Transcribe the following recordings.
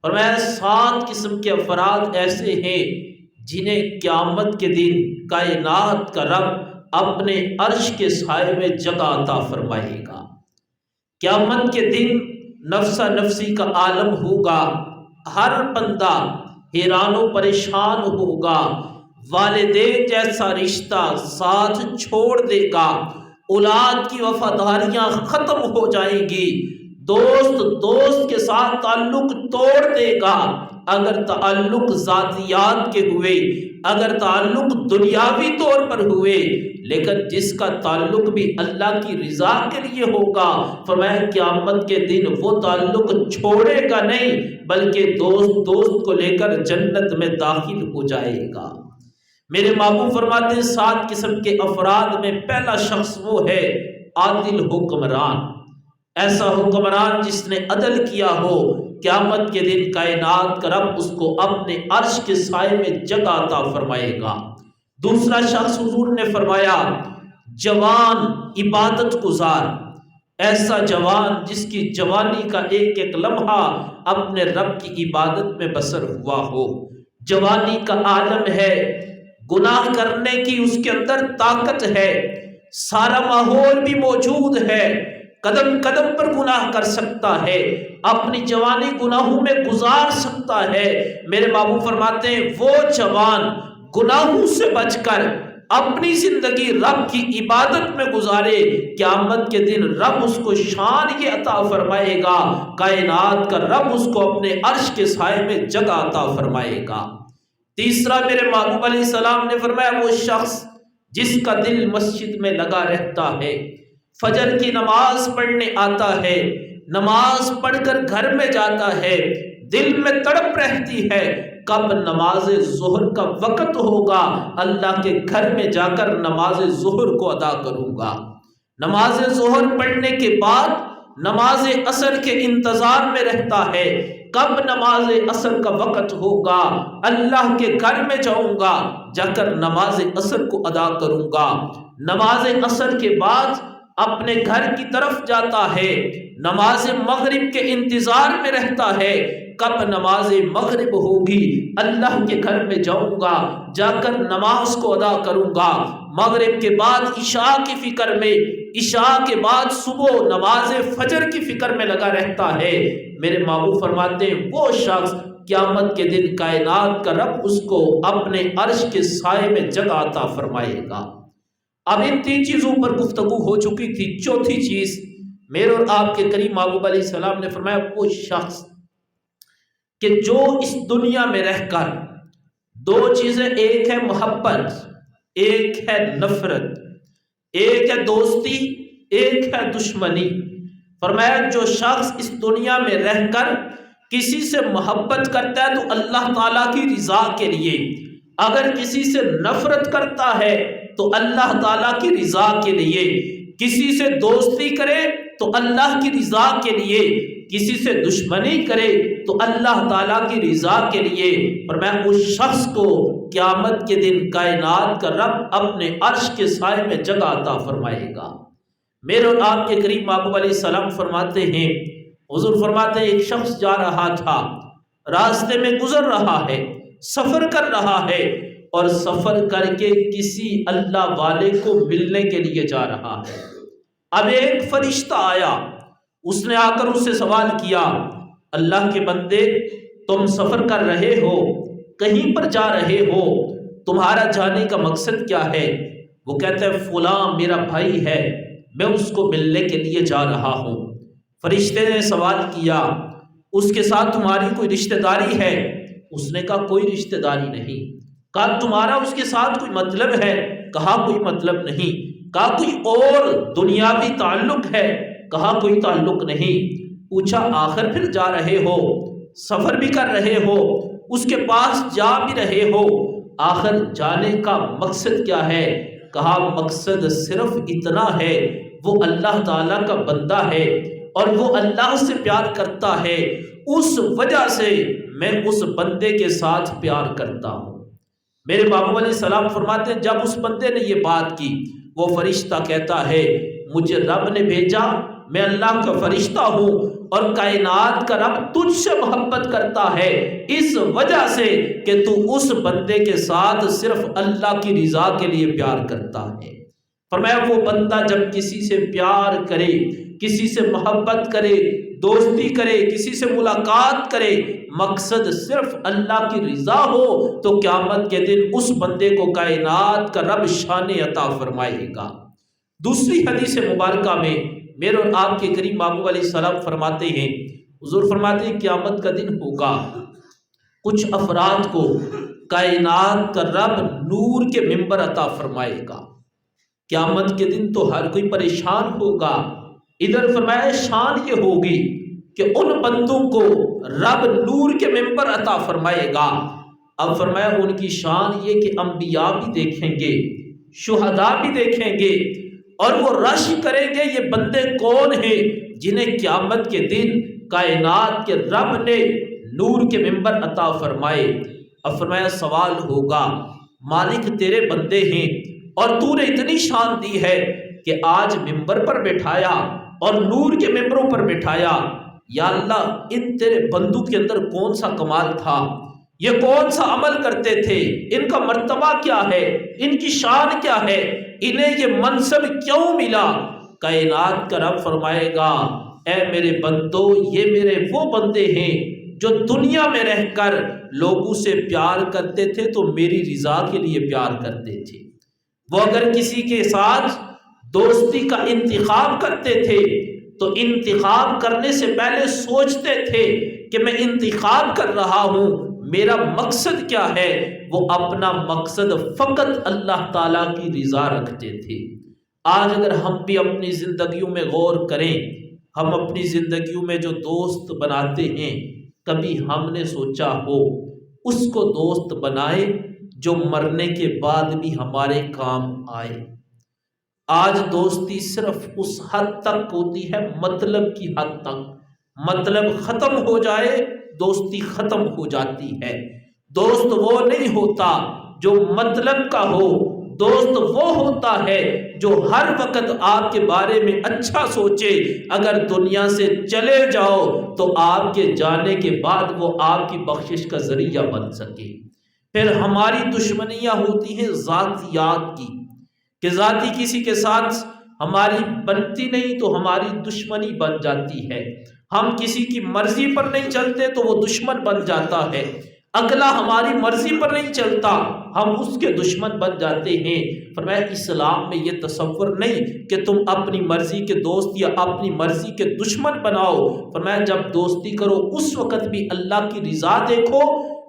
فرمایا 7 قسم کے افراد ایسے ہیں جنہیں قیامت کے دن کائنات کا رب اپنے عرش کے سائے میں جگہ عطا فرمائے گا۔ قیامت کے دن نفسا نفسی کا عالم ہوگا، ہر بندہ حیران و پریشان ہوگا، والدین جیسا رشتہ ساتھ چھوڑ دے گا، اولاد کی وفاداریاں ختم ہو جائیں گی، دوست کے ساتھ تعلق توڑ دے گا، اگر تعلق ذاتیات کے ہوئے، اگر تعلق دنیاوی طور پر ہوئے، لیکن جس کا تعلق بھی اللہ کی رضا کے لیے ہوگا، فرمایا قیامت کے دن وہ تعلق چھوڑے گا نہیں، بلکہ دوست کو لے کر جنت میں داخل ہو جائے گا۔ میرے محبوب فرماتے ہیں 7 قسم کے افراد میں پہلا شخص وہ ہے عادل حکمران، ایسا حکمران جس نے عدل کیا ہو، قیامت کے دن کائنات کا رب اس کو اپنے عرش کے سائے میں جگہ عطا فرمائے گا۔ دوسرا شخص حضور نے فرمایا جوان عبادت گزار، ایسا جوان جس کی جوانی کا ایک ایک لمحہ اپنے رب کی عبادت میں بسر ہوا ہو۔ جوانی کا عالم ہے، گناہ کرنے کی اس کے اندر طاقت ہے، سارا ماحول بھی موجود ہے، قدم قدم پر گناہ کر سکتا ہے، اپنی جوانی گناہوں میں گزار سکتا ہے۔ میرے محبوب فرماتے ہیں وہ جوان گناہوں سے بچ کر اپنی زندگی رب کی عبادت میں گزارے، قیامت کے دن رب اس کو شان یہ عطا فرمائے گا، کائنات کا رب اس کو اپنے عرش کے سائے میں جگہ عطا فرمائے گا۔ تیسرا میرے محبوب علیہ السلام نے فرمایا وہ شخص جس کا دل مسجد میں لگا رہتا ہے، فجر کی نماز پڑھنے آتا ہے، نماز پڑھ کر گھر میں جاتا ہے، دل میں تڑپ رہتی ہے کب نماز ظہر کا وقت ہوگا، اللہ کے گھر میں جا کر نماز ظہر کو ادا کروں گا۔ نماز ظہر پڑھنے کے بعد نماز عصر کے انتظار میں رہتا ہے، کب نماز عصر کا وقت ہوگا، اللہ کے گھر میں جاؤں گا، جا کر نماز عصر کو ادا کروں گا۔ نماز عصر کے بعد اپنے گھر کی طرف جاتا ہے، نماز مغرب کے انتظار میں رہتا ہے، کب نماز مغرب ہوگی، اللہ کے گھر میں جاؤں گا، جا کر نماز کو ادا کروں گا۔ مغرب کے بعد عشاء کی فکر میں، عشاء کے بعد صبح نماز فجر کی فکر میں لگا رہتا ہے۔ میرے محبوب فرماتے ہیں وہ شخص قیامت کے دن کائنات کا رب اس کو اپنے عرش کے سائے میں جگہ عطا فرمائے گا۔ اب ان 3 چیزوں پر گفتگو ہو چکی تھی، چوتھی چیز میرے اور آپ کے کریم محبوب علیہ السلام نے فرمایا وہ شخص کہ جو اس دنیا میں رہ کر 2 چیزیں، ایک ہے محبت، ایک ہے نفرت، ایک ہے دوستی، ایک ہے دشمنی۔ فرمایا جو شخص اس دنیا میں رہ کر کسی سے محبت کرتا ہے تو اللہ تعالیٰ کی رضا کے لیے، اگر کسی سے نفرت کرتا ہے تو اللہ تعالیٰ کی رضا کے لیے، کسی سے دوستی کرے تو اللہ کی رضا کے لیے، کسی سے دشمنی کرے تو اللہ تعالیٰ کی رضا کے لیے، اور میں اس شخص کو قیامت کے دن کائنات کا رب اپنے عرش کے سائے میں جگہ عطا فرمائے گا۔ میرے اور آپ کے قریب محبوب علیہ السلام فرماتے ہیں، حضور فرماتے ہیں ایک شخص جا رہا تھا، راستے میں گزر رہا ہے، سفر کر رہا ہے، اور سفر کر کے کسی اللہ والے کو ملنے کے لیے جا رہا ہے۔ اب ایک فرشتہ آیا، اس نے آ کر اس سے سوال کیا اللہ کے بندے تم سفر کر رہے ہو، کہیں پر جا رہے ہو، تمہارا جانے کا مقصد کیا ہے؟ وہ کہتا ہے فلاں میرا بھائی ہے، میں اس کو ملنے کے لیے جا رہا ہوں۔ فرشتے نے سوال کیا اس کے ساتھ تمہاری کوئی رشتہ داری ہے؟ اس نے کہا کوئی رشتہ داری نہیں۔ کہا تمہارا اس کے ساتھ کوئی مطلب ہے؟ کہا کوئی مطلب نہیں۔ کہا کوئی اور دنیاوی تعلق ہے؟ کہا کوئی تعلق نہیں۔ پوچھا آخر پھر جا رہے ہو، سفر بھی کر رہے ہو، اس کے پاس جا بھی رہے ہو، آخر جانے کا مقصد کیا ہے؟ کہا مقصد صرف اتنا ہے وہ اللہ تعالیٰ کا بندہ ہے اور وہ اللہ سے پیار کرتا ہے، اس وجہ سے میں اس بندے کے ساتھ پیار کرتا ہوں۔ میرے محبوب علیہ السلام فرماتے ہیں جب اس بندے نے یہ بات کی، وہ فرشتہ کہتا ہے مجھے رب نے بھیجا میں اللہ کا فرشتہ ہوں اور کائنات کا رب تجھ سے محبت کرتا ہے اس وجہ سے کہ تو اس بندے کے ساتھ صرف اللہ کی رضا کے لیے پیار کرتا ہے۔ فرمایا وہ بندہ جب کسی سے پیار کرے، کسی سے محبت کرے، دوستی کرے، کسی سے ملاقات کرے، مقصد صرف اللہ کی رضا ہو، تو قیامت کے دن اس بندے کو کائنات کا رب شان عطا فرمائے گا۔ دوسری حدیث مبارکہ میں میرے اور آپ کے کریم محبوب علیہ السلام فرماتے ہیں، حضور فرماتے ہیں قیامت کا دن ہوگا، کچھ افراد کو کائنات کا رب نور کے ممبر عطا فرمائے گا۔ قیامت کے دن تو ہر کوئی پریشان ہوگا، ادھر فرمایا شان یہ ہوگی کہ ان بندوں کو رب نور کے ممبر عطا فرمائے گا۔ اب فرمایا ان کی شان یہ کہ انبیاء بھی دیکھیں گے، شہداء بھی دیکھیں گے، اور وہ رش کریں گے یہ بندے کون ہیں جنہیں قیامت کے دن کائنات کے رب نے نور کے ممبر عطا فرمائے۔ اب فرمایا سوال ہوگا، مالک تیرے بندے ہیں اور تو نے اتنی شان دی ہے کہ آج ممبر پر بٹھایا اور نور کے ممبروں پر بٹھایا، یا اللہ ان تیرے بندوں کے اندر کون سا کمال تھا، یہ کون سا عمل کرتے تھے، ان کا مرتبہ کیا ہے، ان کی شان کیا ہے، انہیں یہ منصب کیوں ملا؟ کائنات کا رب فرمائے گا، اے میرے بندو یہ میرے وہ بندے ہیں جو دنیا میں رہ کر لوگوں سے پیار کرتے تھے تو میری رضا کے لیے پیار کرتے تھے۔ وہ اگر کسی کے ساتھ دوستی کا انتخاب کرتے تھے تو انتخاب کرنے سے پہلے سوچتے تھے کہ میں انتخاب کر رہا ہوں میرا مقصد کیا ہے، وہ اپنا مقصد فقط اللہ تعالیٰ کی رضا رکھتے تھے۔ آج اگر ہم بھی اپنی زندگیوں میں غور کریں، ہم اپنی زندگیوں میں جو دوست بناتے ہیں، کبھی ہم نے سوچا ہو اس کو دوست بنائے جو مرنے کے بعد بھی ہمارے کام آئے؟ آج دوستی صرف اس حد تک ہوتی ہے، مطلب کی حد تک، مطلب ختم ہو جائے دوستی ختم ہو جاتی ہے۔ دوست وہ نہیں ہوتا جو مطلب کا ہو، دوست وہ ہوتا ہے جو ہر وقت آپ کے بارے میں اچھا سوچے، اگر دنیا سے چلے جاؤ تو آپ کے جانے کے بعد وہ آپ کی بخشش کا ذریعہ بن سکے۔ پھر ہماری دشمنیاں ہوتی ہیں ذاتیات کی، کہ ذاتی کسی کے ساتھ ہماری بنتی نہیں تو ہماری دشمنی بن جاتی ہے، ہم کسی کی مرضی پر نہیں چلتے تو وہ دشمن بن جاتا ہے، اگلا ہماری مرضی پر نہیں چلتا ہم اس کے دشمن بن جاتے ہیں۔ فرمایا اسلام میں یہ تصور نہیں کہ تم اپنی مرضی کے دوست یا اپنی مرضی کے دشمن بناؤ۔ فرمایا جب دوستی کرو اس وقت بھی اللہ کی رضا دیکھو،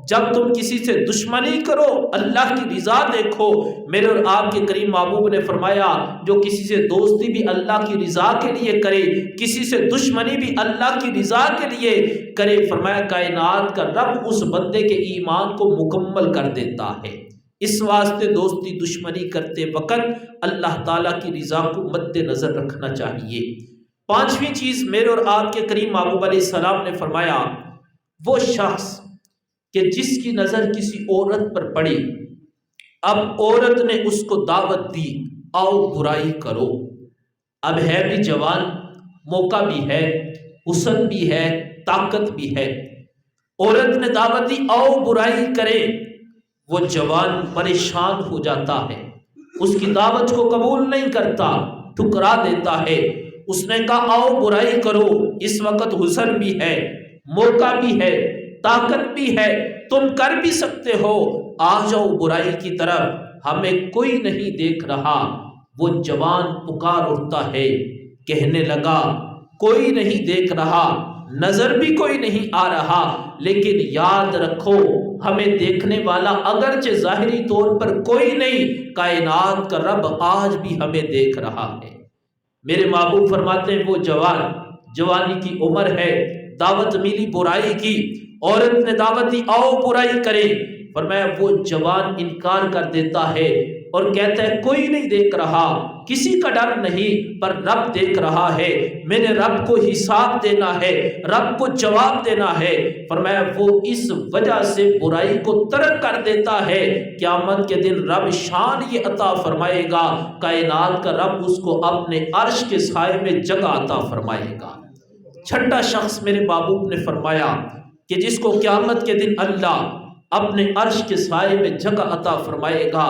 جب تم کسی سے دشمنی کرو اللہ کی رضا دیکھو۔ میرے اور آپ کے کریم محبوب نے فرمایا جو کسی سے دوستی بھی اللہ کی رضا کے لیے کرے، کسی سے دشمنی بھی اللہ کی رضا کے لیے کرے، فرمایا کائنات کا رب اس بندے کے ایمان کو مکمل کر دیتا ہے۔ اس واسطے دوستی دشمنی کرتے وقت اللہ تعالیٰ کی رضا کو مد نظر رکھنا چاہیے۔ پانچویں چیز میرے اور آپ کے کریم محبوب علیہ السلام نے فرمایا، وہ شخص کہ جس کی نظر کسی عورت پر پڑی، اب عورت نے اس کو دعوت دی آؤ برائی کرو، اب ہے بھی جوان، موقع بھی ہے، حسن بھی ہے، طاقت بھی ہے، عورت نے دعوت دی آؤ برائی کرے، وہ جوان پریشان ہو جاتا ہے، اس کی دعوت کو قبول نہیں کرتا، ٹھکرا دیتا ہے۔ اس نے کہا آؤ برائی کرو، اس وقت حسن بھی ہے، موقع بھی ہے، طاقت بھی ہے، تم کر بھی سکتے ہو، آ جاؤ برائی کی طرف، ہمیں کوئی نہیں دیکھ رہا۔ وہ جوان پکار اٹھتا ہے، کہنے لگا کوئی نہیں دیکھ رہا، نظر بھی کوئی نہیں آ رہا، لیکن یاد رکھو ہمیں دیکھنے والا اگرچہ ظاہری طور پر کوئی نہیں، کائنات کا رب آج بھی ہمیں دیکھ رہا ہے۔ میرے محبوب فرماتے ہیں وہ جوان، جوانی کی عمر ہے، دعوت ملی برائی کی، عورت نے دعوت دی آؤ برائی کرے، فرمایا وہ جوان انکار کر دیتا ہے، اور کہتا ہے کوئی نہیں دیکھ رہا، کسی کا ڈر نہیں، پر رب دیکھ رہا ہے، میں نے رب کو حساب دینا ہے، رب کو جواب دینا ہے۔ فرمایا وہ اس وجہ سے برائی کو ترک کر دیتا ہے، قیامت کے دن رب شان یہ عطا فرمائے گا، کائنات کا رب اس کو اپنے عرش کے سائے میں جگہ عطا فرمائے گا۔ چھٹا شخص میرے محبوب نے فرمایا کہ جس کو قیامت کے دن اللہ اپنے عرش کے سائے میں جگہ عطا فرمائے گا،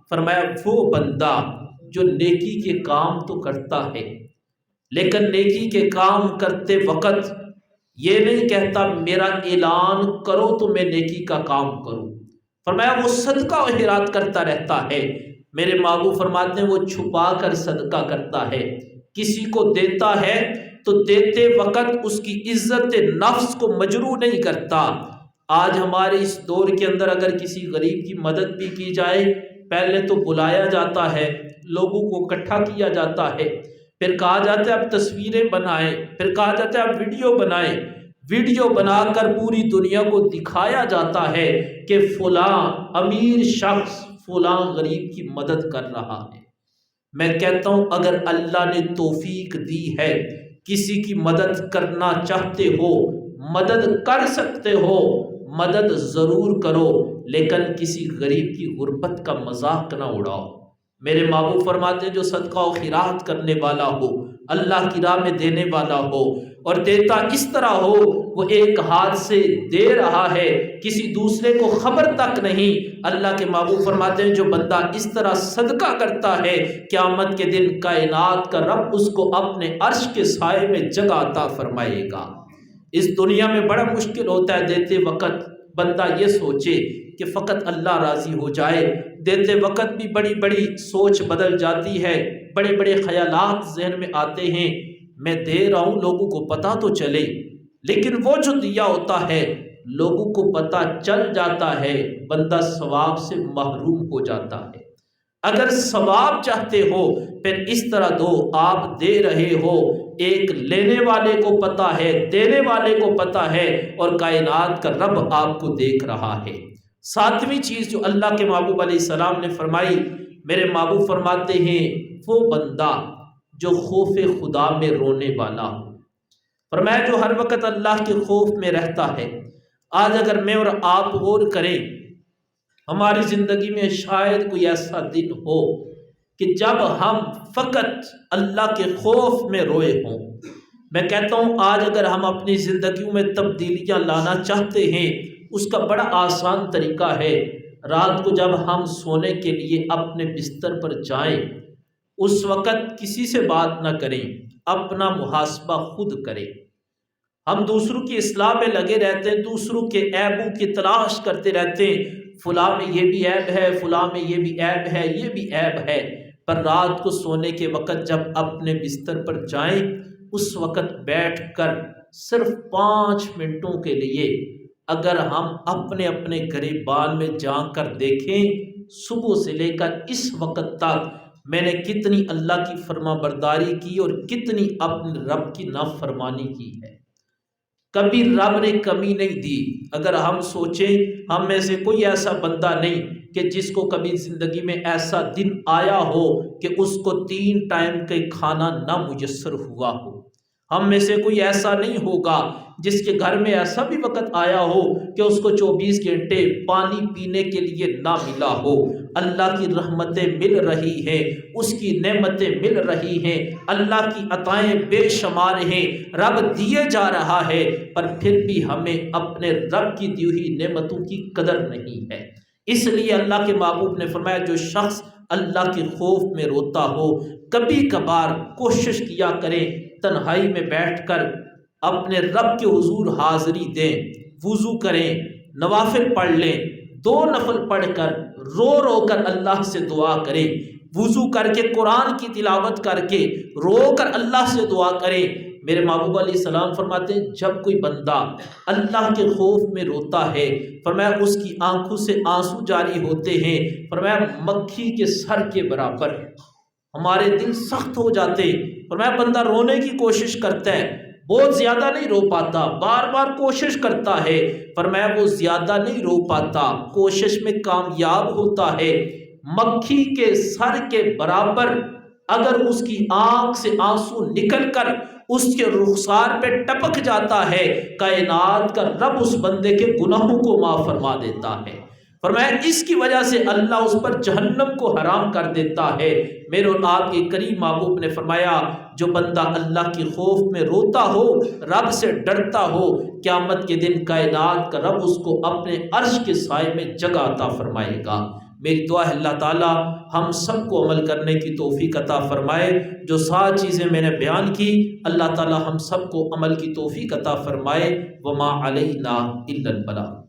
فرمایا وہ بندہ جو نیکی کے کام تو کرتا ہے، لیکن نیکی کے کام کرتے وقت یہ نہیں کہتا میرا اعلان کرو تو میں نیکی کا کام کروں، فرمایا وہ صدقہ و خیرات کرتا رہتا ہے۔ میرے محبوب فرماتے ہیں وہ چھپا کر صدقہ کرتا ہے، کسی کو دیتا ہے تو دیتے وقت اس کی عزت نفس کو مجروح نہیں کرتا۔ آج ہمارے اس دور کے اندر اگر کسی غریب کی مدد بھی کی جائے، پہلے تو بلایا جاتا ہے، لوگوں کو اکٹھا کیا جاتا ہے، پھر کہا جاتا ہے اب تصویریں بنائیں، پھر کہا جاتا ہے اب ویڈیو بنائیں، ویڈیو بنا کر پوری دنیا کو دکھایا جاتا ہے کہ فلاں امیر شخص فلاں غریب کی مدد کر رہا ہے۔ میں کہتا ہوں اگر اللہ نے توفیق دی ہے، کسی کی مدد کرنا چاہتے ہو، مدد کر سکتے ہو، مدد ضرور کرو، لیکن کسی غریب کی غربت کا مذاق نہ اڑاؤ۔ میرے محبوب فرماتے ہیں جو صدقہ و خیرات کرنے والا ہو، اللہ کی راہ میں دینے والا ہو، اور دیتا اس طرح ہو وہ ایک ہاتھ سے دے رہا ہے، کسی دوسرے کو خبر تک نہیں، اللہ کے محبوب فرماتے ہیں جو بندہ اس طرح صدقہ کرتا ہے، قیامت کے دن کائنات کا رب اس کو اپنے عرش کے سائے میں جگہ عطا فرمائے گا۔ اس دنیا میں بڑا مشکل ہوتا ہے دیتے وقت بندہ یہ سوچے کہ فقط اللہ راضی ہو جائے، دیتے وقت بھی بڑی بڑی سوچ بدل جاتی ہے، بڑے بڑے خیالات ذہن میں آتے ہیں، میں دے رہا ہوں لوگوں کو پتہ تو چلے، لیکن وہ جو دیا ہوتا ہے لوگوں کو پتہ چل جاتا ہے، بندہ ثواب سے محروم ہو جاتا ہے۔ اگر ثواب چاہتے ہو پھر اس طرح دو، آپ دے رہے ہو، ایک لینے والے کو پتہ ہے، دینے والے کو پتہ ہے، اور کائنات کا رب آپ کو دیکھ رہا ہے۔ ساتویں چیز جو اللہ کے محبوب علیہ السلام نے فرمائی، میرے محبوب فرماتے ہیں وہ بندہ جو خوف خدا میں رونے والا ہو، فرمایا جو ہر وقت اللہ کے خوف میں رہتا ہے۔ آج اگر میں اور آپ غور کریں، ہماری زندگی میں شاید کوئی ایسا دن ہو کہ جب ہم فقط اللہ کے خوف میں روئے ہوں۔ میں کہتا ہوں آج اگر ہم اپنی زندگیوں میں تبدیلیاں لانا چاہتے ہیں، اس کا بڑا آسان طریقہ ہے، رات کو جب ہم سونے کے لیے اپنے بستر پر جائیں، اس وقت کسی سے بات نہ کریں، اپنا محاسبہ خود کریں۔ ہم دوسروں کی اصلاح میں لگے رہتے ہیں، دوسروں کے عیبوں کی تلاش کرتے رہتے ہیں، فلاں میں یہ بھی عیب ہے، فلاں میں یہ بھی عیب ہے، یہ بھی عیب ہے، پر رات کو سونے کے وقت جب اپنے بستر پر جائیں، اس وقت بیٹھ کر صرف 5 منٹوں کے لیے اگر ہم اپنے اپنے گریبان میں جا کر دیکھیں، صبح سے لے کر اس وقت تک میں نے کتنی اللہ کی فرما برداری کی اور کتنی اپنے رب کی نافرمانی کی ہے۔ کبھی رب نے کمی نہیں دی۔ اگر ہم سوچیں ہم میں سے کوئی ایسا بندہ نہیں کہ جس کو کبھی زندگی میں ایسا دن آیا ہو کہ اس کو 3 ٹائم کا کھانا نہ میسر ہوا ہو۔ ہم میں سے کوئی ایسا نہیں ہوگا جس کے گھر میں ایسا بھی وقت آیا ہو کہ اس کو 24 گھنٹے پانی پینے کے لیے نہ ملا ہو۔ اللہ کی رحمتیں مل رہی ہیں، اس کی نعمتیں مل رہی ہیں، اللہ کی عطائیں بے شمار ہیں، رب دیے جا رہا ہے، پر پھر بھی ہمیں اپنے رب کی دی ہوئی نعمتوں کی قدر نہیں ہے۔ اس لیے اللہ کے محبوب نے فرمایا جو شخص اللہ کے خوف میں روتا ہو، کبھی کبھار کوشش کیا کریں تنہائی میں بیٹھ کر اپنے رب کے حضور حاضری دیں، وضو کریں، نوافل پڑھ لیں، 2 نفل پڑھ کر رو رو کر اللہ سے دعا کریں، وضو کر کے قرآن کی تلاوت کر کے رو کر اللہ سے دعا کریں۔ میرے محبوب علیہ السلام فرماتے ہیں جب کوئی بندہ اللہ کے خوف میں روتا ہے، فرمایا اس کی آنکھوں سے آنسو جاری ہوتے ہیں، فرمایا مکھی کے سر کے برابر۔ ہمارے دل سخت ہو جاتے، فرمایا بندہ رونے کی کوشش کرتا ہے، بہت زیادہ نہیں رو پاتا، بار بار کوشش کرتا ہے، فرمایا وہ زیادہ نہیں رو پاتا، کوشش میں کامیاب ہوتا ہے، مکھی کے سر کے برابر اگر اس کی آنکھ سے آنسو نکل کر اس کے رخسار پہ ٹپک جاتا ہے، کائنات کا رب اس بندے کے گناہوں کو معاف فرما دیتا ہے۔ فرمایا اس کی وجہ سے اللہ اس پر جہنم کو حرام کر دیتا ہے۔ میرے اور آپ کے کریم محبوب نے فرمایا جو بندہ اللہ کی خوف میں روتا ہو، رب سے ڈرتا ہو، قیامت کے دن کائنات کا رب اس کو اپنے عرش کے سائے میں جگہ عطا فرمائے گا۔ میری دعا ہے اللہ تعالی ہم سب کو عمل کرنے کی توفیق عطا فرمائے۔ جو 7 چیزیں میں نے بیان کی، اللہ تعالی ہم سب کو عمل کی توفیق عطا فرمائے۔ وما علینا الا البلاغ۔